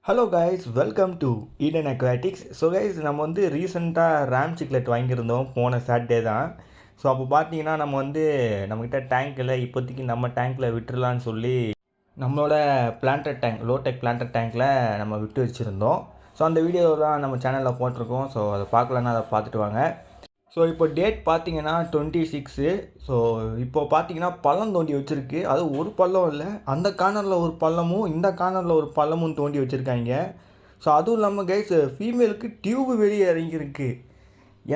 Hello guys, welcome to Eden aquatics. So guys, நம்ம வந்து ரீசெண்டாக ரேம் சிக்லெட் வாங்கியிருந்தோம் போன சாட்டர்டே தான். ஸோ அப்போ பார்த்தீங்கன்னா நம்மக்கிட்ட டேங்க்கில் இப்போதைக்கு நம்ம டேங்க்கில் விட்டுறலான்னு சொல்லி நம்மளோட பிளான்டட் டேங்க் லோடெக் பிளான்டட் டேங்க்கில் நம்ம விட்டு வச்சுருந்தோம். ஸோ அந்த வீடியோ தான் நம்ம சேனலில் போட்டிருக்கோம். ஸோ அதை பார்க்கலன்னா அதை பார்த்துட்டு வாங்க. ஸோ இப்போ டேட் பார்த்தீங்கன்னா 26. ஸோ இப்போ பார்த்தீங்கன்னா பள்ளம் தோண்டி வச்சுருக்கு. அது ஒரு பள்ளம் இல்லை, அந்த கார்னரில் ஒரு பள்ளமும் இந்த கார்னரில் ஒரு பள்ளமும் தோண்டி வச்சுருக்காங்க. ஸோ அதுவும் இல்லாமல் கைஸ், ஃபீமேலுக்கு டியூப் வெளியே இறங்கியிருக்கு.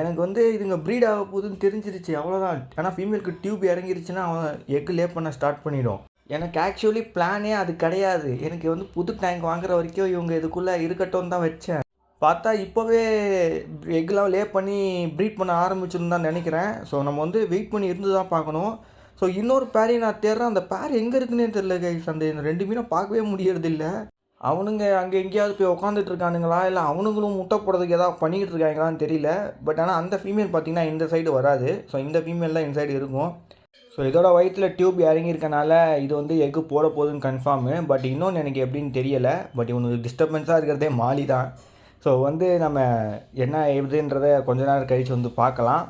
எனக்கு வந்து இதுங்க ப்ரீட் ஆக போகுதுன்னு தெரிஞ்சிருச்சு, அவ்வளோதான். ஆனால் ஃபீமேலுக்கு டியூப் இறங்கிருச்சுன்னா அவன் எக்கு லே பண்ண ஸ்டார்ட் பண்ணிடும். எனக்கு ஆக்சுவலி பிளானே அது கிடையாது. எனக்கு வந்து புது டேங்க் வாங்குற வரைக்கும் இவங்க இதுக்குள்ளே இருக்கட்டும் தான் வச்சேன். பார்த்தா இப்போவே எக்லாம் லே பண்ணி ப்ரீட் பண்ண ஆரம்பிச்சிருன்னு தான் நினைக்கிறேன். ஸோ நம்ம வந்து வெயிட் பண்ணி இருந்து தான் பார்க்கணும். ஸோ இன்னொரு பேரையும் நான் தேடுறேன். அந்த பேர் எங்கே இருக்குன்னே தெரில கைஸ். அந்த ரெண்டு மீனும் பார்க்கவே முடியறதில்ல. அவனுங்க அங்கே எங்கேயாவது போய் உட்காந்துட்டு இருக்கானுங்களா, இல்லை அவனுங்களும் முட்டை போடுறதுக்கு ஏதாவது பண்ணிக்கிட்டு இருக்காங்களான்னு தெரியல. பட் ஆனால் அந்த ஃபீமேல் பார்த்திங்கன்னா இந்த சைடு வராது. ஸோ இந்த ஃபீமேல் தான் இந்த சைடு இருக்கும். ஸோ இதோட வயிற்றில் டியூப் இறங்கியிருக்கனால இது வந்து எக்கு போட போகுதுன்னு கன்ஃபார்மு. பட் இன்னொன்று எனக்கு எப்படின்னு தெரியலை. பட் இவனுக்கு டிஸ்டர்பன்ஸாக இருக்கிறதே மாலி தான். ஸோ வந்து நம்ம என்ன ஏதுன்றதை கொஞ்ச நேரம் கழித்து வந்து பார்க்கலாம்.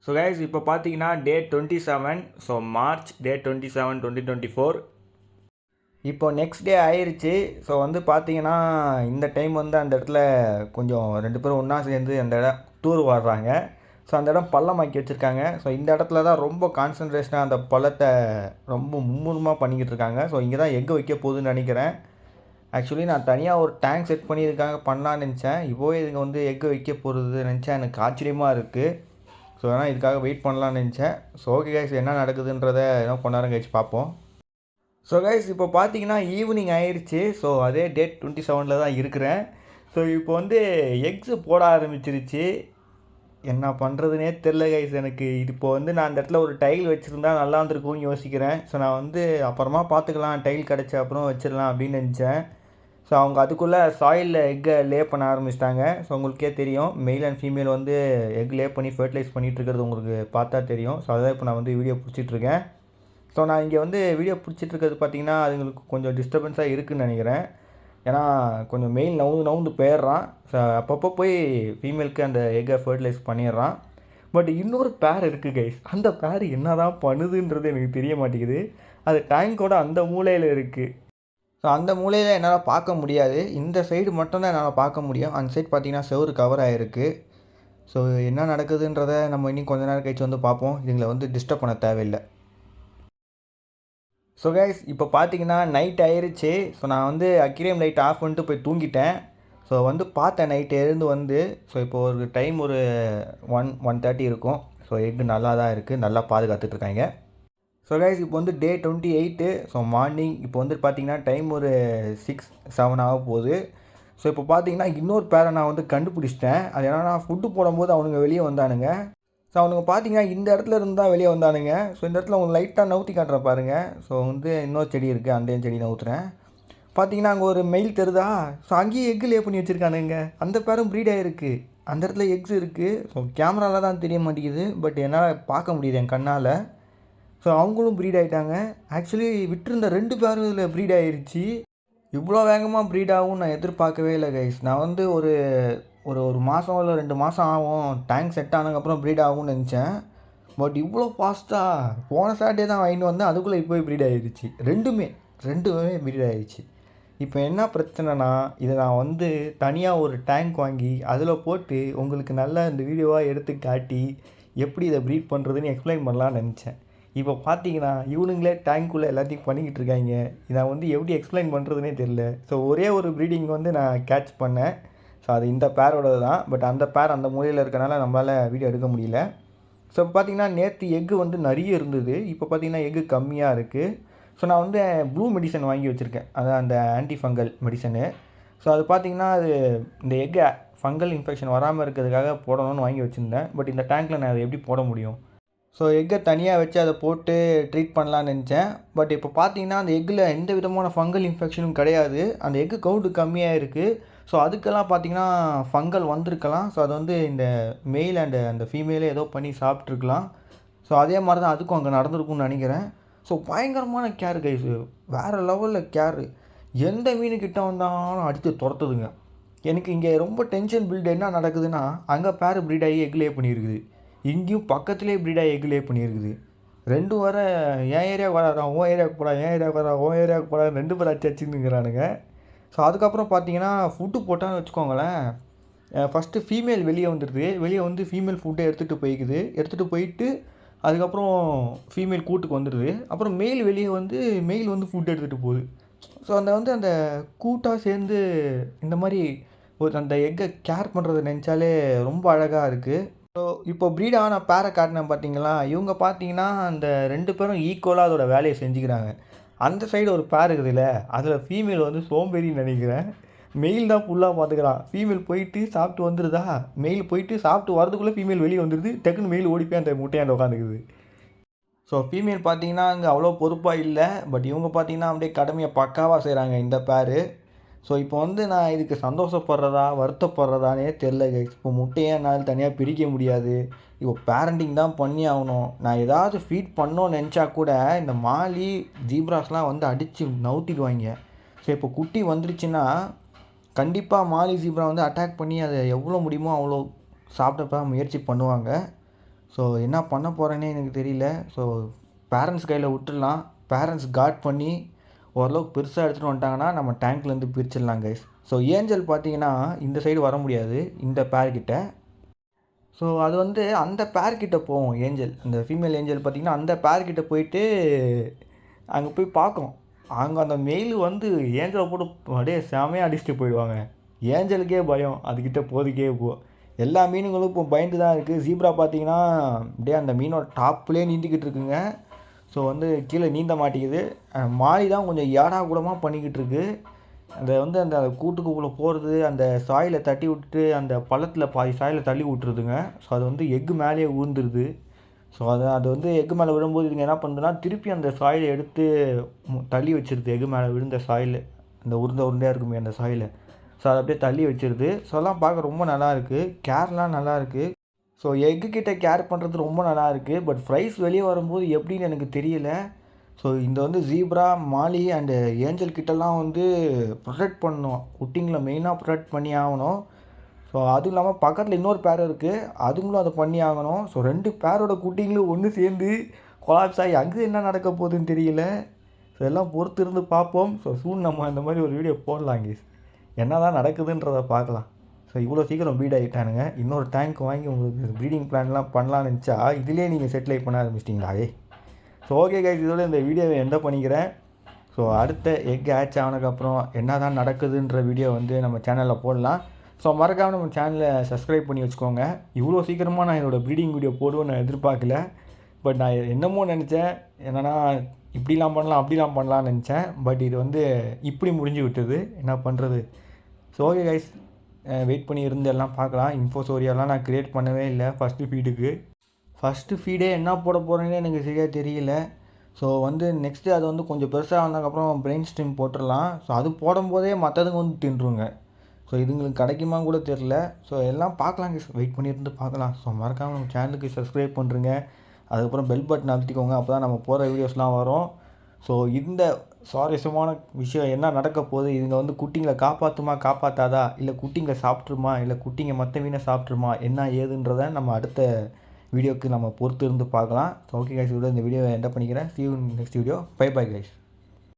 ஸோ கைஸ், இப்போ பார்த்தீங்கன்னா டேட் 27. So March date 27, 2024. இப்போ நெக்ஸ்ட் டே ஆயிடுச்சு. ஸோ வந்து பார்த்தீங்கன்னா இந்த டைம் வந்து அந்த இடத்துல கொஞ்சம் ரெண்டு பேரும் ஒன்றா சேர்ந்து அந்த இடம் டூர் வர்றாங்க. ஸோ அந்த இடம் பள்ளமாக்கி வச்சுருக்காங்க. ஸோ இந்த இடத்துல தான் ரொம்ப கான்சன்ட்ரேஷனாக அந்த பள்ளத்தை ரொம்ப மும்முரமாக பண்ணிக்கிட்டு இருக்காங்க. ஸோ இங்கே தான் எங்கே வைக்க போகுதுன்னு நினைக்கிறேன். ஆக்சுவலி நான் தனியாக ஒரு டேங்க் செட் பண்ணியிருக்காங்க பண்ணலான்னு நினச்சேன். இப்போவே இதுங்க வந்து எக்கு வைக்க போகிறது நினச்சா எனக்கு ஆச்சரியமாக இருக்குது. ஸோ அதனால் இதுக்காக வெயிட் பண்ணலான்னு நினச்சேன். ஸோ ஓகே கைஸ், என்ன நடக்குதுன்றதை இன்னும் கொஞ்ச நேரம் கழிச்சு பார்ப்போம். ஸோ கைஸ், இப்போ பார்த்தீங்கன்னா ஈவினிங் ஆயிடுச்சு. ஸோ அதே டேட் 27 தான் இருக்கிறேன். ஸோ இப்போ வந்து எக்ஸு போட ஆரம்பிச்சிருச்சு. என்ன பண்ணுறதுனே தெரில கைஸ் எனக்கு. இப்போ வந்து நான் அந்த இடத்துல ஒரு டைல் வச்சுருந்தா நல்லா இருந்திருக்கும்னு யோசிக்கிறேன். ஸோ நான் வந்து அப்புறமா பார்த்துக்கலாம், டைல் கிடச்ச அப்புறம் வச்சிடலாம் அப்படின்னு நினச்சேன். ஸோ அவங்க அதுக்குள்ளே சாயிலில் எக்கை லே பண்ண ஆரம்பிச்சிட்டாங்க. ஸோ உங்களுக்கே தெரியும், மெயில் அண்ட் ஃபீமேல் வந்து எக் லே பண்ணி ஃபர்டிலைஸ் பண்ணிகிட்ருக்கிறது உங்களுக்கு பார்த்தா தெரியும். ஸோ அதான் இப்போ நான் வந்து வீடியோ பிடிச்சிட்ருக்கேன். ஸோ நான் இங்கே வந்து வீடியோ பிடிச்சிட்ருக்கிறது பார்த்திங்கன்னா அதுங்களுக்கு கொஞ்சம் டிஸ்டர்பன்ஸாக இருக்குதுன்னு நினைக்கிறேன். ஏன்னா கொஞ்சம் மெயில் நவுந்து போயிடுறான். ஸோ அப்பப்போ போய் ஃபீமேலுக்கு அந்த எக்கை ஃபர்டிலைஸ் பண்ணிடுறான். பட் இன்னொரு பேர் இருக்குது கைஸ். அந்த பேர் என்ன தான் பண்ணுதுன்றது எனக்கு தெரிய மாட்டேங்குது. அது டேங்கோட அந்த மூலையில் இருக்குது. ஸோ அந்த மூலையில் என்னால் பார்க்க முடியாது. இந்த சைடு மட்டும்தான் என்னால் பார்க்க முடியும். அந்த சைடு பார்த்திங்கன்னா செவுரு கவர் ஆகிருக்கு. ஸோ என்ன நடக்குதுன்றதை நம்ம இன்னும் கொஞ்ச நேரம் கழிச்சு வந்து பார்ப்போம். இதுங்களை வந்து டிஸ்டர்ப் பண்ண தேவையில்லை. ஸோ கைஸ், இப்போ பார்த்தீங்கன்னா நைட் ஆயிடுச்சு. ஸோ நான் வந்து அக்வேரியம் லைட் ஆஃப் பண்ணிட்டு போய் தூங்கிட்டேன். ஸோ வந்து பார்த்தேன் நைட்டு எழுந்து வந்து. ஸோ இப்போ ஒரு டைம் ஒரு 1:30 இருக்கும். ஸோ எக்கு நல்லா தான் இருக்குது, நல்லா பாதுகாத்துட்ருக்காங்க. ஸோ கைஸ், இப்போ வந்து டே 28. ஸோ மார்னிங் இப்போ வந்து பார்த்தீங்கன்னா டைம் ஒரு 6-7 ஆக போகுது. ஸோ இப்போ பார்த்தீங்கன்னா இன்னொரு பேரை நான் வந்து கண்டுபிடிச்சிட்டேன். அது என்னன்னா, ஃபுட்டு போடும்போது அவனுங்க வெளியே வந்தானுங்க. ஸோ அவனுங்க பார்த்தீங்கன்னா இந்த இடத்துல இருந்து தான் வெளியே வந்தானுங்க. ஸோ இந்த இடத்துல அவங்க லைட்டாக நவுத்தி காட்டுறேன் பாருங்கள். ஸோ வந்து இன்னொரு செடி இருக்குது, அந்த செடி நவுத்துறேன். பார்த்தீங்கன்னா அங்கே ஒரு மெயில் தருதா. ஸோ அங்கேயே எக்கு லே பண்ணி வச்சுருக்கானுங்க. அந்த பேரும் ப்ரீட் ஆகிருக்கு. அந்த இடத்துல எக்ஸ் இருக்குது. ஸோ கேமராவில் தான் தெரிய மாட்டேங்குது, பட் என்னால் பார்க்க முடியுது என் கண்ணால். ஸோ அவங்களும் ப்ரீட் ஆகிட்டாங்க. ஆக்சுவலி விட்டுருந்த 2 பேரும் இதில் ப்ரீட் ஆகிருச்சு. இவ்வளோ வேகமாக ப்ரீட் ஆகும் நான் எதிர்பார்க்கவே இல்லை கைஸ். நான் வந்து ஒரு ஒரு மாதம் இல்லை 2 மாதம் ஆகும் டேங்க் செட் ஆனதுக்கப்புறம் ப்ரீட் ஆகும்னு நினச்சேன். பட் இவ்வளோ ஃபாஸ்ட்டாக போன சாட்டர்டே தான் வாங்கிட்டு வந்தேன். அதுக்குள்ளே இப்போ ப்ரீட் ஆகிருச்சு. ரெண்டுமே ப்ரீட் ஆகிருச்சு. இப்போ என்ன பிரச்சனைனா, இதை நான் வந்து தனியாக ஒரு டேங்க் வாங்கி அதில் போட்டு உங்களுக்கு நல்லா இந்த வீடியோவாக எடுத்து காட்டி எப்படி இதை ப்ரீட் பண்ணுறதுன்னு எக்ஸ்பிளைன் பண்ணலான்னு நினச்சேன். இப்போ பார்த்தீங்கன்னா இவனுங்களே டேங்க்குள்ளே எல்லாத்தையும் பண்ணிக்கிட்டு இருக்காங்க. இதை வந்து எப்படி எக்ஸ்பிளைன் பண்ணுறதுனே தெரில. ஸோ ஒரே ஒரு ப்ரீடிங் வந்து நான் கேட்ச் பண்ணேன். ஸோ அது இந்த பேரோடது தான். பட் அந்த பேர் அந்த மூலையில் இருக்கனால நம்மளால் வீடியோ எடுக்க முடியல. ஸோ இப்போ பார்த்தீங்கன்னா நேற்று எக்கு வந்து நிறைய இருந்தது. இப்போ பார்த்தீங்கன்னா எக்கு கம்மியாக இருக்குது. ஸோ நான் வந்து ப்ளூ மெடிசன் வாங்கி வச்சுருக்கேன், அதான் அந்த ஆன்டி ஃபங்கல் மெடிசனு. ஸோ அது பார்த்திங்கன்னா அது இந்த எக்கு ஃபங்கல் இன்ஃபெக்ஷன் வராமல் இருக்கிறதுக்காக போடணும்னு வாங்கி வச்சுருந்தேன். பட் இந்த டேங்க்கில் நான் அதை எப்படி போட முடியும்? ஸோ எக்கை தனியாக வச்சு அதை போட்டு ட்ரீட் பண்ணலான்னு நினச்சேன். பட் இப்போ பார்த்தீங்கன்னா அந்த எக்கில் எந்த விதமான ஃபங்கல் இன்ஃபெக்ஷனும் கிடையாது. அந்த எக்கு கவுண்ட்டு கம்மியாக இருக்குது. ஸோ அதுக்கெல்லாம் பார்த்தீங்கன்னா ஃபங்கல் வந்திருக்கலாம். ஸோ அது வந்து இந்த மெயில் அண்டு அந்த ஃபீமேலே ஏதோ பண்ணி சாப்பிட்ருக்கலாம். ஸோ அதே மாதிரி தான் அதுக்கும் அங்கே நடந்திருக்கும்னு நினைக்கிறேன். ஸோ பயங்கரமான கேர் கைஸு, வேறு லெவலில் கேரு. எந்த மீன் கிட்ட வந்தாலும் அடித்து துரத்துதுங்க. எனக்கு இங்கே ரொம்ப டென்ஷன் பில்டு என்ன நடக்குதுன்னா, அங்கே பேர் ப்ரீட் ஆகி எக் லே பண்ணியிருக்குது. இங்கேயும் பக்கத்துலேயே ப்ரீட் ஆகி எக் லே பண்ணியிருக்குது. 2 வர என் ஏரியாவுக்கு வராதா, உன் ஏரியாவுக்கு போடா, என் ஏரியாவுக்கு வரா, உன் ஏரியாவுக்கு போடா 2 பேர் அடிச்சுன்னுங்கிறானுங்க. ஸோ அதுக்கப்புறம் பார்த்தீங்கன்னா ஃபுட்டு போட்டான்னு வச்சுக்கோங்களேன், ஃபஸ்ட்டு ஃபீமேல் வெளியே வந்துடுது. வெளியே வந்து ஃபீமேல் ஃபுட்டை எடுத்துகிட்டு போய்க்குது. எடுத்துகிட்டு போயிட்டு அதுக்கப்புறம் ஃபீமேல் கூட்டுக்கு வந்துடுது. அப்புறம் வெளியே வந்து மெயில் வந்து ஃபுட் எடுத்துகிட்டு போகுது. ஸோ அந்த கூட்டாக சேர்ந்து இந்த மாதிரி ஒரு அந்த எக்கை கேர் பண்ணுறத நினச்சாலே ரொம்ப அழகாக இருக்குது. ஸோ இப்போ ப்ரீட் ஆன பேரை காட்டினேன் பார்த்தீங்களா, இவங்க பார்த்தீங்கன்னா அந்த 2 பேரும் ஈக்குவலாக அதோட வேலையை செஞ்சுக்கிறாங்க. அந்த சைடு ஒரு பேர் இருக்குதுல்ல, அதில் ஃபீமேல் வந்து சோம்பேறின்னு நினைக்கிறேன். மெயில் தான் ஃபுல்லாக பார்த்துக்கிறான். ஃபீமேல் போயிட்டு சாப்பிட்டு வந்துடுதா, மெயில் போயிட்டு சாப்பிட்டு வரதுக்குள்ளே ஃபீமேல் வெளியே வந்துடுது. டக்குன்னு மெயில் ஓடி போய் அந்த முட்டையாண்ட உட்காந்துக்குது. ஸோ ஃபீமேல் பார்த்தீங்கன்னா அங்கே அவ்வளோ பொறுப்பாக இல்லை. பட் இவங்க பார்த்தீங்கன்னா அப்படியே கடமையை பக்காவாக செய்கிறாங்க இந்த பேர். ஸோ இப்போ வந்து நான் இதுக்கு சந்தோஷப்படுறதா வருத்தப்படுறதானே தெரில கைஸ். இப்போ முட்டையை என்னால் தனியாக பிரிக்க முடியாது. இப்போ பேரண்டிங் தான் பண்ணி ஆகணும். நான் ஏதாவது ஃபீட் பண்ணோன்னு நினச்சா கூட இந்த மாலி ஜீப்ராஸ்லாம் வந்து அடித்து நவுத்திடுவாங்க. ஸோ இப்போ குட்டி வந்துருச்சுன்னா கண்டிப்பாக மாலி ஜீப்ரா வந்து அட்டாக் பண்ணி அதை எவ்வளோ முடியுமோ அவ்வளோ சாப்பிட்டப்ப முயற்சி பண்ணுவாங்க. ஸோ என்ன பண்ண போகிறேன்னே எனக்கு தெரியல. ஸோ பேரண்ட்ஸ் கையில் விட்டுடலாம். பேரண்ட்ஸ் காட் பண்ணி ஓரளவுக்கு பெருசாக எடுத்துகிட்டு வந்துட்டாங்கன்னா நம்ம டேங்க்லேருந்து பிரிச்சிடலாம் கைஸ். ஸோ ஏஞ்சல் பார்த்தீங்கன்னா இந்த சைடு வர முடியாது இந்த பேர்கிட்ட. ஸோ அது வந்து அந்த பேர்கிட்ட போகும் ஏஞ்சல். அந்த ஃபீமேல் ஏஞ்சல் பார்த்திங்கன்னா அந்த பேர்கிட்ட போயிட்டு அங்கே போய் பார்க்கும். அங்கே அந்த மெயில் வந்து ஏஞ்சலை போட்டு அப்படியே செமையாக அடிச்சுட்டு போயிடுவாங்க. ஏஞ்சலுக்கே பயம் அதுக்கிட்ட போதுக்கே எல்லா மீனுங்களும் இப்போ பயந்து தான் இருக்குது. ஜீப்ரா பார்த்தீங்கன்னா அப்படியே அந்த மீனோட டாப்லேயே நீந்திக்கிட்டு இருக்குங்க. ஸோ வந்து கீழே நீந்த மாட்டேங்குது. மாலி தான் கொஞ்சம் ஏடா கூடமாக பண்ணிக்கிட்டு இருக்கு. அந்த அந்த கூட்டுக்குள்ளே போகிறது, அந்த சாயிலை தட்டி விட்டுட்டு அந்த பள்ளத்தில் பாதி சாயிலை தள்ளி விட்டுருதுங்க. ஸோ அது வந்து எக்கு மேலேயே ஊந்துருது. ஸோ அது வந்து எக்கு மேலே விழும்போது இதுங்க என்ன பண்ணுதுன்னா திருப்பி அந்த சாயிலை எடுத்து தள்ளி வச்சிருது. எக்கு மேலே விழுந்த சாயில், அந்த உருண்டையாக இருக்குமே அந்த சாயிலை. ஸோ அதை அப்படியே தள்ளி வச்சிருது. ஸோ அதெல்லாம் பார்க்க ரொம்ப நல்லாயிருக்கு. கேர்லாம் நல்லாயிருக்கு. ஸோ எக்கு கிட்ட கேர் பண்ணுறது ரொம்ப நல்லாயிருக்கு. பட் ஃப்ரைஸ் வெளியே வரும்போது எப்படின்னு எனக்கு தெரியல. ஸோ இந்த வந்து ஜீப்ரா, மாலி அண்டு ஏஞ்சல் கிட்டலாம் வந்து ப்ரொடெக்ட் பண்ணணும். குட்டிங்களை மெயினாக ப்ரொடெக்ட் பண்ணி ஆகணும். ஸோ அதுவும் இல்லாமல் பக்கத்தில் இன்னொரு பேர் இருக்குது, அதுங்களும் அதை பண்ணி ஆகணும். ஸோ 2 பேரோட குட்டிங்களும் ஒன்று சேர்ந்து கொலாப்ஸ் ஆகி அங்கே என்ன நடக்க போகுதுன்னு தெரியல. ஸோ எல்லாம் பொறுத்து இருந்து பார்ப்போம். ஸோ சூன் நம்ம இந்த மாதிரி ஒரு வீடியோ போடலாம் கேஸ். என்ன தான் நடக்குதுன்றதை பார்க்கலாம். ஸோ இவ்வளோ சீக்கிரம் ப்ரீட் ஆகிட்டானுங்க. இன்னொரு டேங்க் வாங்கி உங்களுக்கு ப்ரீடிங் பிளான்லாம் பண்ணலான்னு நினச்சா இதிலே நீங்கள் செட்டில் பண்ண ஆரம்பிச்சிட்டிங்களா? ஸோ ஓகே கைஸ், இதோட இந்த வீடியோவை எந்த பண்ணிக்கிறேன். ஸோ அடுத்த எக் ஹேட்ச் ஆனதுக்கப்புறம் என்ன தான் நடக்குதுன்ற வீடியோ வந்து நம்ம சேனலில் போடலாம். ஸோ மறக்காமல் நம்ம சேனலை சப்ஸ்கிரைப் பண்ணி வச்சுக்கோங்க. இவ்வளோ சீக்கிரமாக நான் என்னோடய ப்ரீடிங் வீடியோ போடுவேன்னு நான் எதிர்பார்க்கல. பட் நான் என்னமோ நினச்சேன், என்னென்னா இப்படிலாம் பண்ணலாம் அப்படிலாம் பண்ணலான்னு நினச்சேன். பட் இது வந்து இப்படி முடிஞ்சு விட்டது. என்ன பண்ணுறது? ஸோ ஓகே கைஸ், வெயிட் பண்ணி இருந்து எல்லாம் பார்க்கலாம். இன்ஃபோசோரியாலாம் நான் க்ரியேட் பண்ணவே இல்லை ஃபஸ்ட்டு ஃபீடுக்கு. ஃபஸ்ட்டு ஃபீடே என்ன போட போகிறேன்னு எனக்கு சரியாக தெரியல. ஸோ வந்து நெக்ஸ்ட்டு அது வந்து கொஞ்சம் பெருசாக வந்ததுக்கப்புறம் பிரெயின் ஸ்ட்ரீம் போட்டுடலாம். ஸோ அது போடும்போதே மற்றதுங்க வந்து தின்றுங்க. ஸோ இதுங்களுக்கு கிடைக்குமா கூட தெரில. ஸோ எல்லாம் பார்க்கலாம் கைஸ், வெயிட் பண்ணியிருந்து பார்க்கலாம். ஸோ மறக்காமல் நம்ம சேனலுக்கு சப்ஸ்கிரைப் பண்ணுறேங்க. அதுக்கப்புறம் பெல் பட்டன் அழுத்திக்கோங்க. அப்போ தான் நம்ம போகிற வீடியோஸ்லாம் வரும். ஸோ இந்த சுவாரஸ்யமான விஷயம் என்ன நடக்க போகுது, இதுங்க வந்து குட்டிங்களை காப்பாற்றுமா காப்பாற்றாதா, இல்லை குட்டிங்களை சாப்பிட்ருமா, இல்லை குட்டிங்க மற்ற மீனை சாப்பிட்ருமா, என்ன ஏதுன்றதை நம்ம அடுத்த வீடியோக்கு நம்ம பொறுத்து இருந்து பார்க்கலாம். ஸோ ஓகே கைஸ், இதோட இந்த வீடியோவை எண்ட் பண்ணிக்கிறேன். see you in next video. Bye bye guys.